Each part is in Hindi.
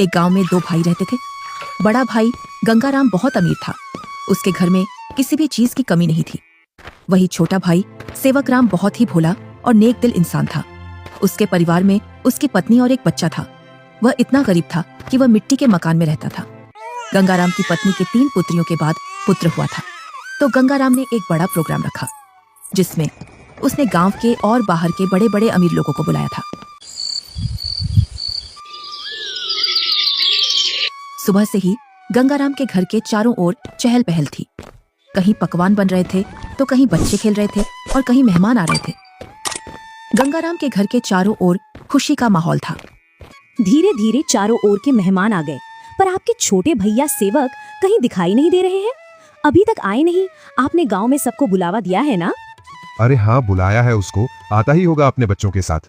एक गांव में दो भाई रहते थे। बड़ा भाई गंगाराम बहुत अमीर था। उसके घर में किसी भी चीज की कमी नहीं थी। वही छोटा भाई सेवकराम बहुत ही भोला और नेक दिल इंसान था। उसके परिवार में उसकी पत्नी और एक बच्चा था। वह इतना गरीब था कि वह मिट्टी के मकान में रहता था। गंगाराम की पत्नी के 3 पुत्रियों के बाद पुत्र हुआ था, तो गंगाराम ने एक बड़ा प्रोग्राम रखा जिसमें उसने गांव के और बाहर के बड़े बड़े अमीर लोगों को बुलाया था। सुबह से ही गंगाराम के घर के चारों ओर चहल पहल थी। कहीं पकवान बन रहे थे तो कहीं बच्चे खेल रहे थे और कहीं मेहमान आ रहे थे। गंगाराम के घर के चारों ओर खुशी का माहौल था। धीरे धीरे चारों ओर के मेहमान आ गए, पर आपके छोटे भैया सेवक कहीं दिखाई नहीं दे रहे हैं। अभी तक आए नहीं। आपने गांव में सबको बुलावा दिया है ना? अरे हाँ, बुलाया है उसको। आता ही होगा अपने बच्चों के साथ।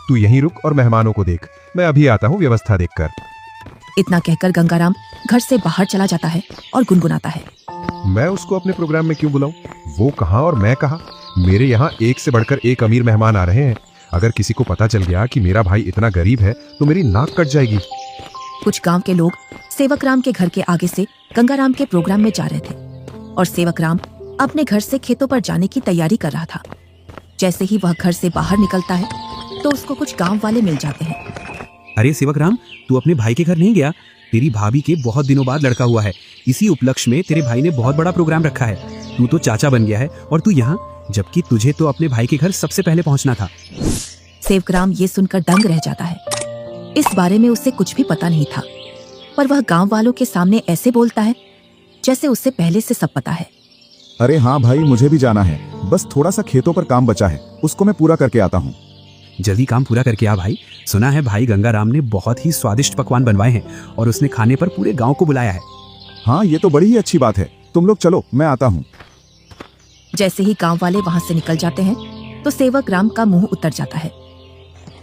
तू यहीं रुक और मेहमानों को देख। मैं अभी आता हूँ व्यवस्था देखकर। इतना कहकर गंगाराम घर से बाहर चला जाता है और गुनगुनाता है, मैं उसको अपने प्रोग्राम में क्यों बुलाऊं? वो कहाँ और मैं कहाँ? मेरे यहाँ एक से बढ़कर एक अमीर मेहमान आ रहे हैं। अगर किसी को पता चल गया कि मेरा भाई इतना गरीब है तो मेरी नाक कट जाएगी। कुछ गांव के लोग सेवकराम के घर के आगे से गंगाराम के प्रोग्राम में जा रहे थे और सेवकराम अपने घर से खेतों पर जाने की तैयारी कर रहा था। जैसे ही वह घर से बाहर निकलता है तो उसको कुछ गांव वाले मिल जाते हैं। अरे सेवकराम, तू अपने भाई के घर नहीं गया? तेरी भाभी के बहुत दिनों बाद लड़का हुआ है। इसी उपलक्ष्य में तेरे भाई ने बहुत बड़ा प्रोग्राम रखा है। तू तो चाचा बन गया है और तू यहाँ, जबकि तुझे तो अपने भाई के घर सबसे पहले पहुँचना था। सेवकराम ये सुनकर दंग रह जाता है। इस बारे में उसे कुछ भी पता नहीं था, पर वह गांव वालों के सामने ऐसे बोलता है जैसे उससे पहले से सब पता है। अरे हाँ भाई, मुझे भी जाना है। बस थोड़ा सा खेतों पर काम बचा है, उसको मैं पूरा करके आता हूँ। जल्दी काम पूरा करके आ भाई। सुना है भाई गंगाराम ने बहुत ही स्वादिष्ट पकवान बनवाए हैं और उसने खाने पर पूरे गांव को बुलाया है। हाँ, ये तो बड़ी ही अच्छी बात है। तुम लोग चलो, मैं आता हूँ। जैसे ही गांव वाले वहां से निकल जाते हैं तो सेवकराम का मुंह उतर जाता है।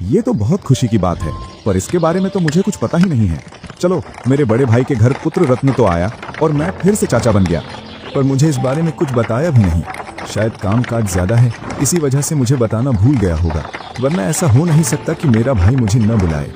ये तो बहुत खुशी की बात है, पर इसके बारे में तो मुझे कुछ पता ही नहीं है। चलो, मेरे बड़े भाई के घर पुत्र रत्न तो आया और मैं फिर से चाचा बन गया, पर मुझे इस बारे में कुछ बताया भी नहीं। शायद काम काज ज्यादा है, इसी वजह से मुझे बताना भूल गया होगा, वरना ऐसा हो नहीं सकता कि मेरा भाई मुझे न बुलाए।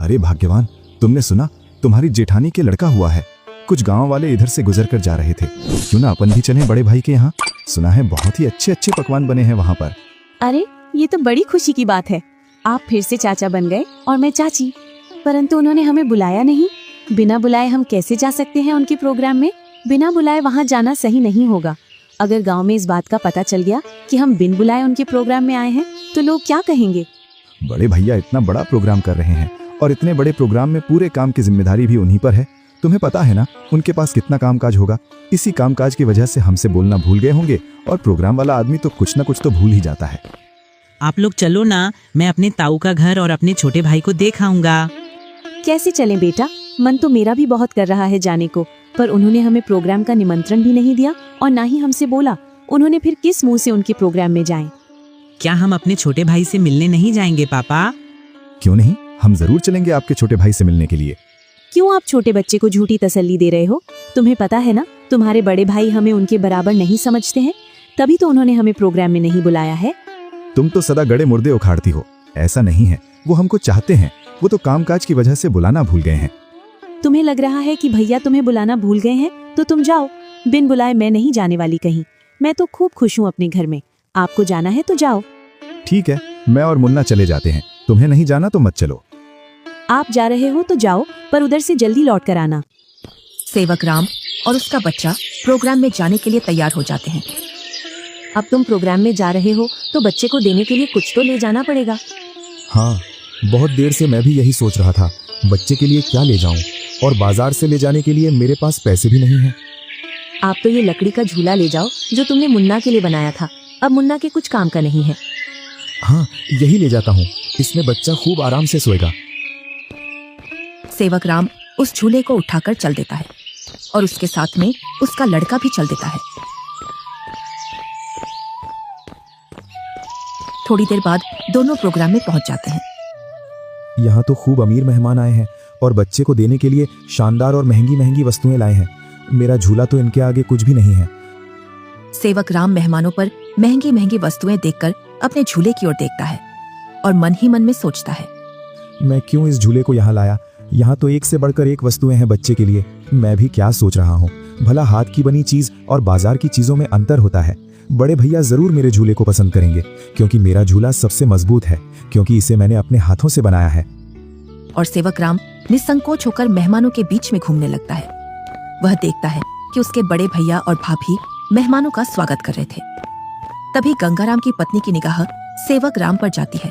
अरे भाग्यवान, तुमने सुना? तुम्हारी जेठानी के लड़का हुआ है। कुछ गांव वाले इधर से गुजर कर जा रहे थे। क्यों ना अपन भी चलें बड़े भाई के यहाँ? सुना है बहुत ही अच्छे अच्छे पकवान बने हैं वहाँ पर। अरे, ये तो बड़ी खुशी की बात है। आप फिर से चाचा बन गए और मैं चाची, परंतु उन्होंने हमें बुलाया नहीं। बिना बुलाए हम कैसे जा सकते हैं उनके प्रोग्राम में? बिना बुलाए वहाँ जाना सही नहीं होगा। अगर गांव में इस बात का पता चल गया कि हम बिन बुलाए उनके प्रोग्राम में आए हैं तो लोग क्या कहेंगे? बड़े भैया इतना बड़ा प्रोग्राम कर रहे हैं और इतने बड़े प्रोग्राम में पूरे काम की जिम्मेदारी भी उन्हीं पर है। तुम्हें पता है ना उनके पास कितना कामकाज होगा। इसी कामकाज की वजह से हमसे बोलना भूल गए होंगे, और प्रोग्राम वाला आदमी तो कुछ न कुछ तो भूल ही जाता है। आप लोग चलो ना, मैं अपने ताऊ का घर और अपने छोटे भाई को देख आऊंगा। कैसे चलें बेटा? मन तो मेरा भी बहुत कर रहा है जाने को, पर उन्होंने हमें प्रोग्राम का निमंत्रण भी नहीं दिया और ना ही हमसे बोला। उन्होंने फिर किस मुंह से उनके प्रोग्राम में जाएं? क्या हम अपने छोटे भाई से मिलने नहीं जाएंगे पापा? क्यों नहीं, हम जरूर चलेंगे आपके छोटे भाई से मिलने के लिए। क्यों आप छोटे बच्चे को झूठी तसल्ली दे रहे हो? तुम्हें पता है ना, तुम्हारे बड़े भाई हमें उनके बराबर नहीं समझते हैं, तभी तो उन्होंने हमें प्रोग्राम में नहीं बुलाया है। तुम तो सदा गड़े मुर्दे उखाड़ती हो। ऐसा नहीं है, वो हमको चाहते हैं, वो तो कामकाज की वजह से बुलाना भूल गए हैं। तुम्हें लग रहा है कि भैया तुम्हें बुलाना भूल गए हैं, तो तुम जाओ। बिन बुलाए मैं नहीं जाने वाली कहीं। मैं तो खूब खुश हूँ अपने घर में। आपको जाना है तो जाओ। ठीक है, मैं और मुन्ना चले जाते हैं। तुम्हें नहीं जाना तो मत चलो। आप जा रहे हो तो जाओ, पर उधर से जल्दी लौट कर आना। सेवकराम और उसका बच्चा प्रोग्राम में जाने के लिए तैयार हो जाते हैं। अब तुम प्रोग्राम में जा रहे हो तो बच्चे को देने के लिए कुछ तो ले जाना पड़ेगा। हाँ, बहुत देर से मैं भी यही सोच रहा था, बच्चे के लिए क्या ले जाऊं, और बाजार से ले जाने के लिए मेरे पास पैसे भी नहीं हैं। आप तो ये लकड़ी का झूला ले जाओ जो तुमने मुन्ना के लिए बनाया था। अब मुन्ना के कुछ काम का नहीं है। हाँ, यही ले जाता हूँ। इसमें बच्चा खूब आराम से सोएगा। सेवकराम उस झूले को उठाकर चल देता है और उसके साथ में उसका लड़का भी चल देता है। थोड़ी देर बाद दोनों प्रोग्राम में पहुंच जाते हैं। यहाँ तो खूब अमीर मेहमान आए हैं और बच्चे को देने के लिए शानदार और महंगी महंगी वस्तुएं लाए हैं। मेरा झूला तो इनके आगे कुछ भी नहीं है। सेवकराम मेहमानों पर महंगी महंगी वस्तुएं देखकर अपने झूले की ओर देखता है और मन ही मन में सोचता है, मैं क्यों इस झूले को यहाँ लाया? यहाँ तो एक से बढ़कर एक वस्तुएं हैं बच्चे के लिए। मैं भी क्या सोच रहा हूँ, भला हाथ की बनी चीज और बाजार की चीजों में अंतर होता है। बड़े भैया जरूर मेरे झूले को पसंद करेंगे, क्योंकि मेरा झूला सबसे मजबूत है, क्योंकि इसे मैंने अपने हाथों से बनाया है। और सेवक राम निसंकोच होकर मेहमानों के बीच में घूमने लगता है। वह देखता है कि उसके बड़े भैया और भाभी मेहमानों का स्वागत कर रहे थे। तभी गंगाराम की पत्नी की निगाह सेवक राम पर जाती है।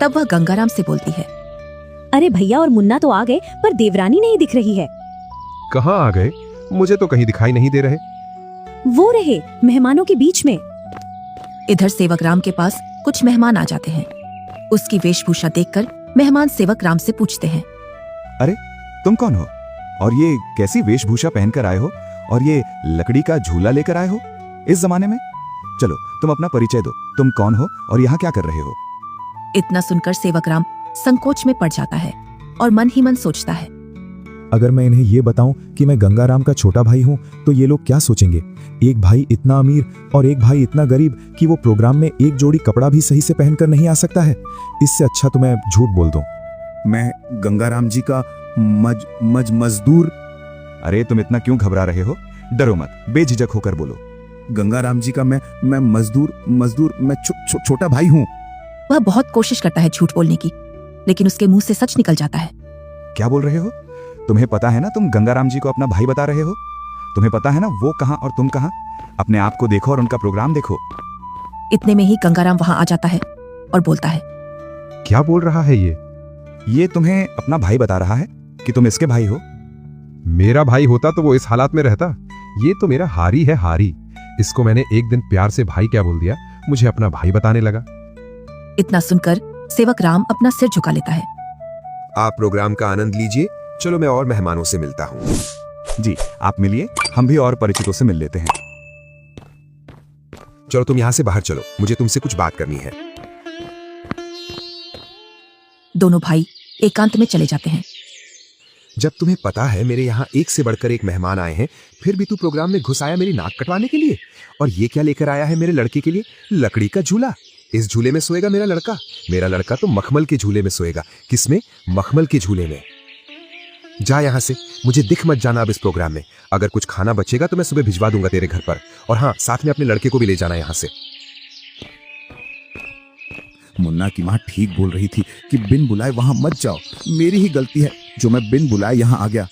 तब वह गंगाराम से बोलती है, अरे भैया और मुन्ना तो आ गए, पर देवरानी नहीं दिख रही है। कहाँ आ गए? मुझे तो कहीं दिखाई नहीं दे रहे। वो रहे मेहमानों के बीच में। इधर सेवक राम के पास कुछ मेहमान आ जाते हैं। उसकी वेशभूषा देखकर मेहमान सेवक राम से पूछते हैं, अरे तुम कौन हो, और ये कैसी वेशभूषा पहनकर आए हो, और ये लकड़ी का झूला लेकर आए हो इस जमाने में? चलो तुम अपना परिचय दो, तुम कौन हो और यहाँ क्या कर रहे हो? इतना सुनकर सेवक राम संकोच में पड़ जाता है और मन ही मन सोचता है, अगर मैं इन्हें ये बताऊं कि मैं गंगाराम का छोटा भाई हूं तो ये लोग क्या सोचेंगे? एक भाई इतना अमीर और एक भाई इतना गरीब कि वो प्रोग्राम में एक जोड़ी कपड़ा भी सही से पहनकर नहीं आ सकता है। इससे अच्छा तो मैं झूठ बोल दूं। मैं गंगाराम जी का मजदूर। अरे तुम इतना क्यों घबरा रहे हो? डरो मत, बेझिझक होकर बोलो। गंगाराम जी का मैं मजदूर मैं छोटा भाई हूँ। वह बहुत कोशिश करता है झूठ बोलने की, लेकिन उसके मुंह से सच निकल जाता है। क्या बोल रहे हो? तुम्हें पता है ना तुम गंगाराम जी को अपना भाई बता रहे हो? तुम्हें पता है ना वो कहाँ और तुम कहाँ? अपने आप को देखो और उनका प्रोग्राम देखो। इतने में ही गंगाराम वहां आ जाता है और बोलता है, क्या बोल रहा है ये तुम्हें अपना भाई बता रहा है कि तुम इसके भाई हो? मेरा भाई होता तो वो इस हालात में रहता। ये तो मेरा हारी है, हारी। इसको मैंने एक दिन प्यार से भाई क्या बोल दिया, मुझे अपना भाई बताने लगा। इतना सुनकर सेवक राम अपना सिर झुका लेता है। आप प्रोग्राम का आनंद लीजिए। चलो मैं और मेहमानों से मिलता हूँ। जी आप मिलिए, हम भी और परिचितों से मिल लेते हैं। चलो तुम यहाँ से बाहर चलो, मुझे तुमसे कुछ बात करनी है। दोनों भाई एकांत में चले जाते हैं। जब तुम्हें पता है मेरे यहाँ एक से बढ़कर एक मेहमान आए हैं, फिर भी तू प्रोग्राम में घुस आया मेरी नाक कटवाने के लिए। और ये क्या लेकर आया है मेरे लड़के के लिए? लकड़ी का झूला। इस झूले में सोएगा मेरा लड़का। मेरा लड़का तो मखमल के झूले में सोएगा। किसमें? मखमल के झूले में। जा यहाँ से, मुझे दिख मत जाना अब इस प्रोग्राम में। अगर कुछ खाना बचेगा तो मैं सुबह भिजवा दूंगा तेरे घर पर। और हाँ, साथ में अपने लड़के को भी ले जाना यहाँ से। मुन्ना की माँ ठीक बोल रही थी कि बिन बुलाए वहां मत जाओ। मेरी ही गलती है जो मैं बिन बुलाए यहाँ आ गया।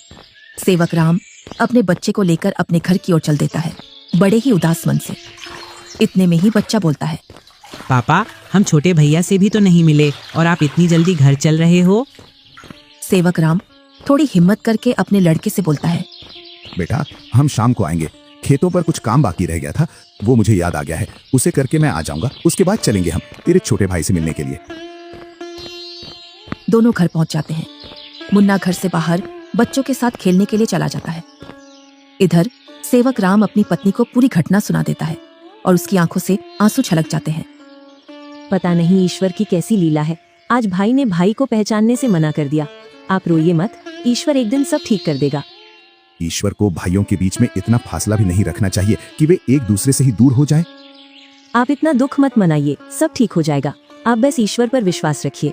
सेवक राम अपने बच्चे को लेकर अपने घर की ओर चल देता है, बड़े ही उदास मन से। इतने में ही बच्चा बोलता है, पापा, हम छोटे भैया से भी तो नहीं मिले और आप इतनी जल्दी घर चल रहे हो? सेवक राम थोड़ी हिम्मत करके अपने लड़के से बोलता है, बेटा हम शाम को आएंगे। खेतों पर कुछ काम बाकी रह गया था, वो मुझे याद आ गया है। उसे करके मैं आ जाऊंगा। उसके बाद चलेंगे हम तेरे छोटे भाई से मिलने के लिए। दोनों घर पहुंच जाते हैं। मुन्ना घर से बाहर बच्चों के साथ खेलने के लिए चला जाता है। इधर सेवक राम अपनी पत्नी को पूरी घटना सुना देता है और उसकी आंखों से आंसू छलक जाते हैं। पता नहीं ईश्वर की कैसी लीला है, आज भाई ने भाई को पहचानने से मना कर दिया। आप रोइए मत, ईश्वर एक दिन सब ठीक कर देगा। ईश्वर को भाइयों के बीच में इतना फासला भी नहीं रखना चाहिए कि वे एक दूसरे से ही दूर हो जाएं। आप इतना दुख मत मनाइए, सब ठीक हो जाएगा। आप बस ईश्वर पर विश्वास रखिए।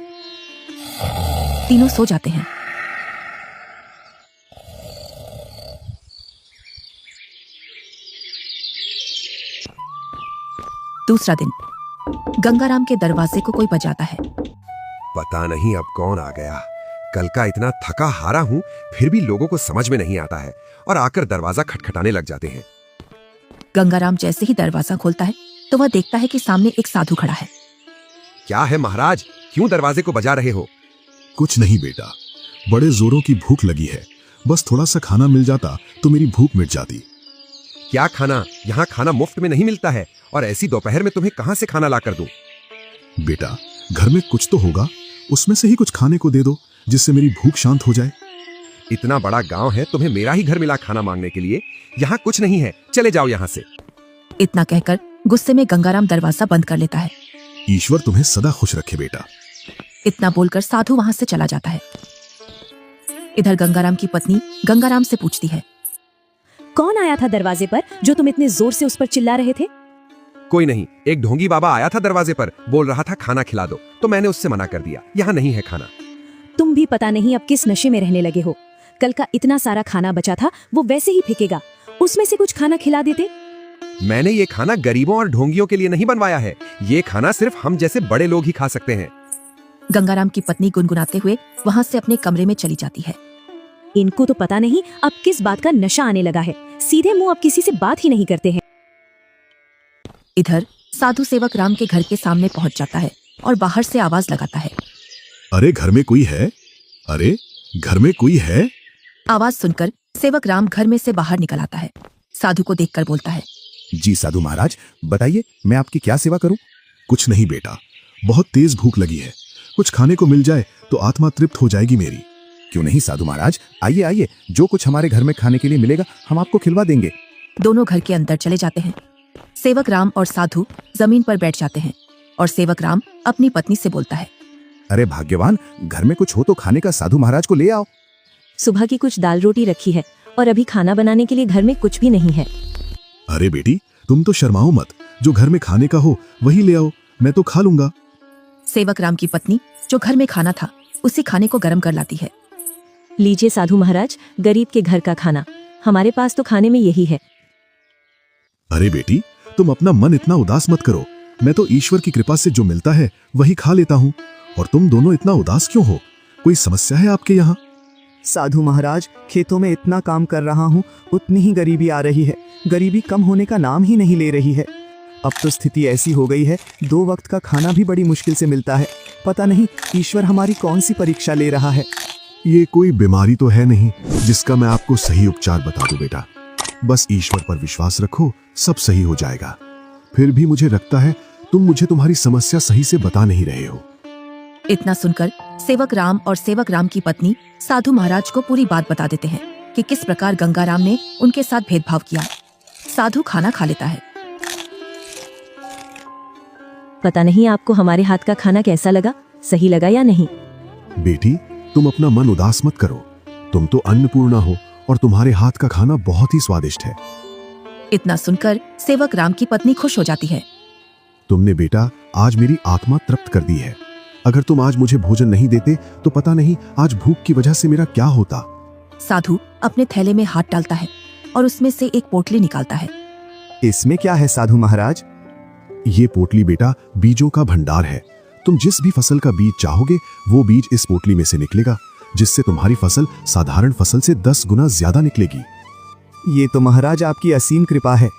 तीनों सो जाते हैं। दूसरा दिन गंगाराम के दरवाजे को कोई बजाता है। पता नहीं अब कौन आ गया। कल का इतना थका हारा हूं, फिर भी लोगों को समझ में नहीं आता है और आकर दरवाजा खटखटाने लग जाते हैं। गंगाराम जैसे ही दरवाजा खोलता है तो वह देखता है कि सामने एक साधु खड़ा है। क्या है महाराज, क्यों दरवाजे को बजा रहे हो? कुछ नहीं बेटा, बड़े जोरों की भूख लगी है। बस थोड़ा सा खाना मिल जाता तो मेरी भूख मिट जाती। क्या खाना? यहाँ खाना मुफ्त में नहीं मिलता है, और ऐसी दोपहर में तुम्हें कहां से खाना ला कर दूं? बेटा घर में कुछ तो होगा, उसमें से ही कुछ खाने को दे दो जिससे मेरी भूख शांत हो जाए। इतना बड़ा गांव है, तुम्हें मेरा ही घर मिला खाना मांगने के लिए? यहाँ कुछ नहीं है, चले जाओ यहाँ से। इतना कहकर गुस्से में गंगाराम दरवाजा बंद कर लेता है। ईश्वर तुम्हें सदा खुश रखे बेटा। इतना बोलकर साधु वहां से चला जाता है। इधर गंगाराम की पत्नी गंगाराम से पूछती है, कौन आया था दरवाजे पर जो तुम इतने जोर से उस पर चिल्ला रहे थे? कोई नहीं, एक ढोंगी बाबा आया था दरवाजे पर, बोल रहा था खाना खिला दो, तो मैंने उससे मना कर दिया। यहाँ नहीं है खाना। तुम भी पता नहीं अब किस नशे में रहने लगे हो। कल का इतना सारा खाना बचा था, वो वैसे ही फेंकेगा। उसमें से कुछ खाना खिला देते। मैंने ये खाना गरीबों और ढोंगियों के लिए नहीं बनवाया है। ये खाना सिर्फ हम जैसे बड़े लोग ही खा सकते हैं। गंगाराम की पत्नी गुनगुनाते हुए वहां से अपने कमरे में चली जाती है। इनको तो पता नहीं अब किस बात का नशा आने लगा है। सीधे मुंह अब किसी से बात ही नहीं करते हैं। इधर साधु सेवक राम के घर के सामने पहुंच जाता है और बाहर से आवाज लगाता है। अरे घर में कोई है? अरे घर में कोई है? आवाज सुनकर सेवक राम घर में से बाहर निकल आता है। साधु को देखकर बोलता है, जी साधु महाराज, बताइए मैं आपकी क्या सेवा करूं? कुछ नहीं बेटा, बहुत तेज भूख लगी है। कुछ खाने को मिल जाए तो आत्मा तृप्त हो जाएगी मेरी। क्यों नहीं साधु महाराज, आइए आइए, जो कुछ हमारे घर में खाने के लिए मिलेगा हम आपको खिलवा देंगे। दोनों घर के अंदर चले जाते हैं। सेवक राम और साधु जमीन पर बैठ जाते हैं और सेवक राम अपनी पत्नी से बोलता है, अरे भाग्यवान, घर में कुछ हो तो खाने का साधु महाराज को ले आओ। सुबह की कुछ दाल रोटी रखी है और अभी खाना बनाने के लिए घर में कुछ भी नहीं है। अरे बेटी, तुम तो शर्माओ मत, जो घर में खाने का हो वही ले आओ, मैं तो खा लूंगा। सेवक राम की पत्नी जो घर में खाना था उसी खाने को गर्म कर लाती है। लीजिए साधु महाराज, गरीब के घर का खाना। हमारे पास तो खाने में यही है। अरे बेटी, तुम अपना मन इतना उदास मत करो। मैं तो ईश्वर की कृपा से जो मिलता है वही खा लेता हूँ। और तुम दोनों इतना उदास क्यों हो? कोई समस्या है आपके यहाँ? साधु महाराज, खेतों में इतना काम कर रहा हूँ, उतनी ही गरीबी आ रही है। गरीबी कम होने का नाम ही नहीं ले रही है। अब तो स्थिति ऐसी हो गई है, 2 वक्त का खाना भी बड़ी मुश्किल से मिलता है। पता नहीं ईश्वर हमारी कौन सी परीक्षा ले रहा है। ये कोई बीमारी तो है नहीं जिसका मैं आपको सही उपचार बता दूं बेटा। बस ईश्वर पर विश्वास रखो, सब सही हो जाएगा। फिर भी मुझे लगता है तुम मुझे तुम्हारी समस्या सही से बता नहीं रहे हो। इतना सुनकर सेवक राम और सेवक राम की पत्नी साधु महाराज को पूरी बात बता देते हैं कि किस प्रकार गंगाराम ने उनके साथ भेदभाव किया। साधु खाना खा लेता है। पता नहीं आपको हमारे हाथ का खाना कैसा लगा, सही लगा या नहीं। बेटी, तुम अपना मन उदास मत करो। तुम तो अन्नपूर्णा हो और तुम्हारे हाथ का खाना बहुत ही स्वादिष्ट है। इतना सुनकर सेवक राम की पत्नी खुश हो जाती है। तुमने बेटा आज मेरी आत्मा तृप्त कर दी है। अगर तुम आज मुझे भोजन नहीं देते तो पता नहीं आज भूख की वजह से मेरा क्या होता। साधु अपने थैले में हाथ डालता है और उसमें से एक पोटली निकालता है। इसमें क्या है साधु महाराज? ये पोटली बेटा बीजों का भंडार है। तुम जिस भी फसल का बीज चाहोगे वो बीज इस पोटली में से निकलेगा, जिससे तुम्हारी फसल साधारण फसल से 10 गुना ज्यादा निकलेगी। ये तो महाराज आपकी असीम कृपा है।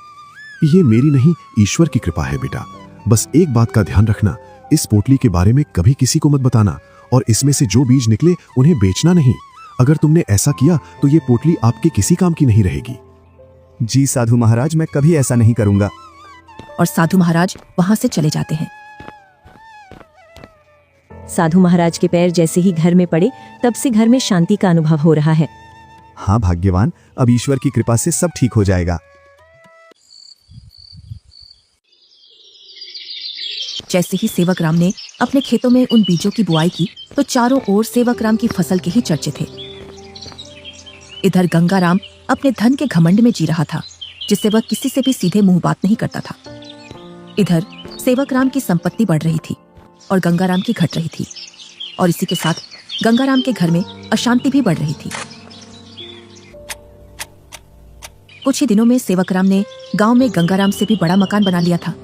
ये मेरी नहीं, ईश्वर की कृपा है बेटा। बस एक बात का ध्यान रखना, इस पोटली के बारे में कभी किसी को मत बताना और इसमें से जो बीज निकले उन्हें बेचना नहीं। अगर तुमने ऐसा किया तो ये पोटली आपके किसी काम की नहीं रहेगी। जी साधु महाराज, मैं कभी ऐसा नहीं करूंगा। और साधु महाराज वहां से चले जाते हैं। साधु महाराज के पैर जैसे ही घर में पड़े तब से घर में शांति का अनुभव हो रहा है। हाँ भाग्यवान, अब ईश्वर की कृपा से सब ठीक हो जाएगा। जैसे ही सेवक राम ने अपने खेतों में उन बीजों की बुआई की तो चारों ओर सेवक राम की फसल के ही चर्चे थे। इधर गंगाराम अपने धन के घमंड में जी रहा था, जिससे वह किसी से भी सीधे मुंह बात नहीं करता था। इधर सेवक राम की संपत्ति बढ़ रही थी और गंगाराम की घट रही थी, और इसी के साथ गंगाराम के घर में अशांति भी बढ़ रही थी। कुछ ही दिनों में सेवक राम ने गांव में गंगाराम से भी बड़ा मकान बना लिया था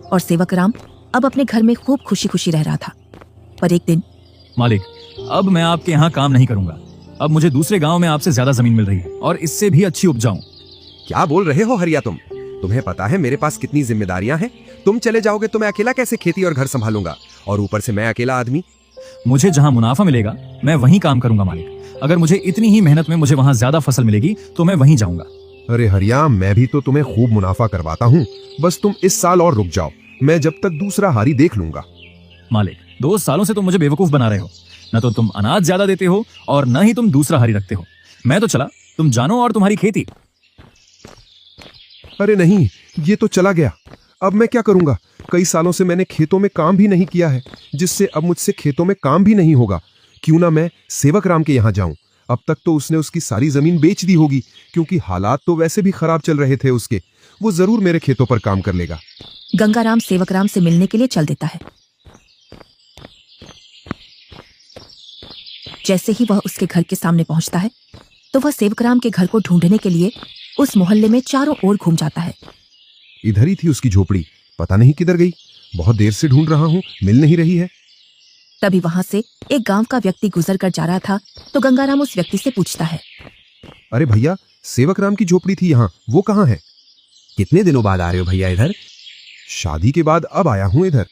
और सेवक राम अब अपने घर में खूब खुशी खुशी रह रहा था। पर एक दिन, मालिक, अब मैं आपके यहाँ काम नहीं करूंगा। अब मुझे दूसरे गांव में आपसे ज्यादा जमीन मिल रही है और इससे भी अच्छी उपजाऊ। क्या बोल रहे हो हरिया तुम? तुम्हें पता है मेरे पास कितनी जिम्मेदारियां हैं? तुम चले जाओगे तो मैं अकेला कैसे खेती और घर संभालूंगा, और ऊपर से मैं अकेला आदमी। मुझे जहाँ मुनाफा मिलेगा मैं वहीं काम करूंगा मालिक। अगर मुझे इतनी ही मेहनत में मुझे वहाँ ज्यादा फसल मिलेगी तो मैं वहीं जाऊंगा। अरे हरिया, मैं भी तो तुम्हें खूब मुनाफा करवाता हूँ। बस तुम इस साल और रुक जाओ, मैं जब तक दूसरा हारी देख लूंगा। मालिक, 2 सालों से तुम मुझे बेवकूफ बना रहे हो। न तो तुम अनाज ज्यादा देते हो और न ही तुम दूसरा हारी रखते हो। मैं तो चला, तुम जानो और तुम्हारी खेती। अरे नहीं, ये तो चला गया। अब मैं क्या करूंगा? कई सालों से मैंने खेतों में काम भी नहीं किया है, जिससे अब मुझसे खेतों में काम भी नहीं होगा। क्यों ना मैं सेवक राम के यहाँ जाऊं। अब तक तो उसने उसकी सारी जमीन बेच दी होगी, क्योंकि हालात तो वैसे भी खराब चल रहे थे उसके। वो जरूर मेरे खेतों पर काम कर लेगा। गंगाराम सेवक राम से मिलने के लिए चल देता है। जैसे ही वह उसके घर के सामने पहुंचता है तो वह सेवकराम के घर को ढूंढने के लिए उस मोहल्ले में चारों ओर घूम जाता है। इधर ही थी उसकी झोपड़ी, पता नहीं किधर गई। बहुत देर से ढूंढ रहा हूँ, मिल नहीं रही है। तभी वहां से एक गांव का व्यक्ति गुजर कर जा रहा था तो गंगाराम उस व्यक्ति से पूछता है, अरे भैया, सेवकराम की झोपड़ी थी यहाँ, वो कहाँ है? कितने दिनों बाद आ रहे हो भैया इधर? शादी के बाद अब आया हूँ इधर।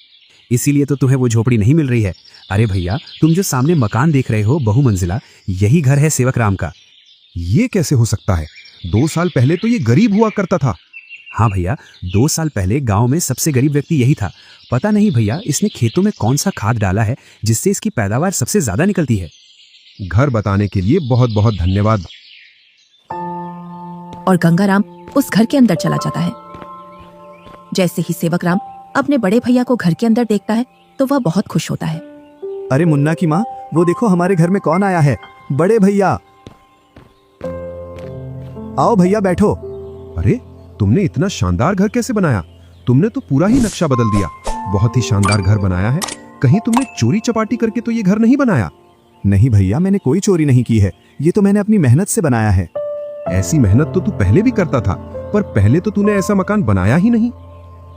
इसीलिए तो तुम्हें वो झोपड़ी नहीं मिल रही है। अरे भैया, तुम जो सामने मकान देख रहे हो बहुमंजिला, यही घर है सेवकराम का। ये कैसे हो सकता है? 2 साल पहले तो ये गरीब हुआ करता था। हाँ भैया, 2 साल पहले गांव में सबसे गरीब व्यक्ति यही था। पता नहीं भैया, इसने खेतों में कौन सा खाद डाला है जिससे इसकी पैदावार सबसे ज्यादा निकलती है। घर बताने के लिए बहुत बहुत धन्यवाद। और गंगाराम उस घर के अंदर चला जाता है। जैसे ही सेवकराम अपने बड़े भैया को घर के अंदर देखता है तो वह बहुत खुश होता है। अरे मुन्ना की माँ, वो देखो हमारे घर में कौन आया है। बड़े भैया, आओ भैया बैठो। अरे, तुमने इतना शानदार घर कैसे बनाया? तुमने तो पूरा ही नक्शा बदल दिया। बहुत ही शानदार घर बनाया है। कहीं तुमने चोरी चपाटी करके तो ये घर नहीं बनाया? नहीं भैया, मैंने कोई चोरी नहीं की है। ये तो मैंने अपनी मेहनत से बनाया है। ऐसी मेहनत तो तू पहले भी करता था, पर पहले तो तूने ऐसा मकान बनाया ही नहीं।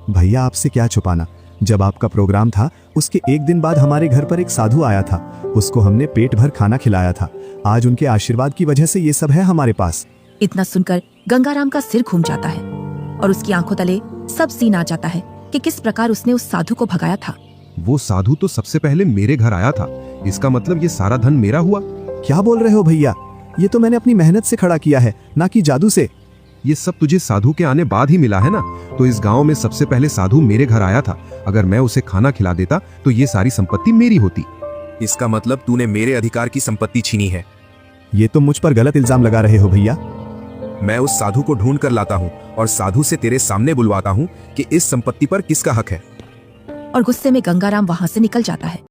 भैया, आपसे क्या छुपाना, जब आपका प्रोग्राम था उसके एक दिन बाद हमारे घर पर एक साधु आया था। उसको हमने पेट भर खाना खिलाया था। आज उनके आशीर्वाद की वजह से ये सब है हमारे पास। इतना सुनकर गंगाराम का सिर घूम जाता है और उसकी आंखों तले सब सीन आ जाता है कि किस प्रकार उसने उस साधु को भगाया था। वो साधु तो सबसे पहले मेरे घर आया था। इसका मतलब ये सारा धन मेरा हुआ। क्या बोल रहे हो भैया? ये तो मैंने अपनी मेहनत से खड़ा किया है, ना कि जादू से। ये सब तुझे साधु के आने बाद ही मिला है ना? तो इस गांव में सबसे पहले साधु मेरे घर आया था। अगर मैं उसे खाना खिला देता तो ये सारी संपत्ति मेरी होती। इसका मतलब तूने मेरे अधिकार की संपत्ति छीनी है। ये तो मुझ पर गलत इल्जाम लगा रहे हो भैया। मैं उस साधु को ढूंढ कर लाता हूँ और साधु से तेरे सामने बुलवाता हूँ कि इस संपत्ति पर किसका हक है। और गुस्से में गंगाराम वहां से निकल जाता है।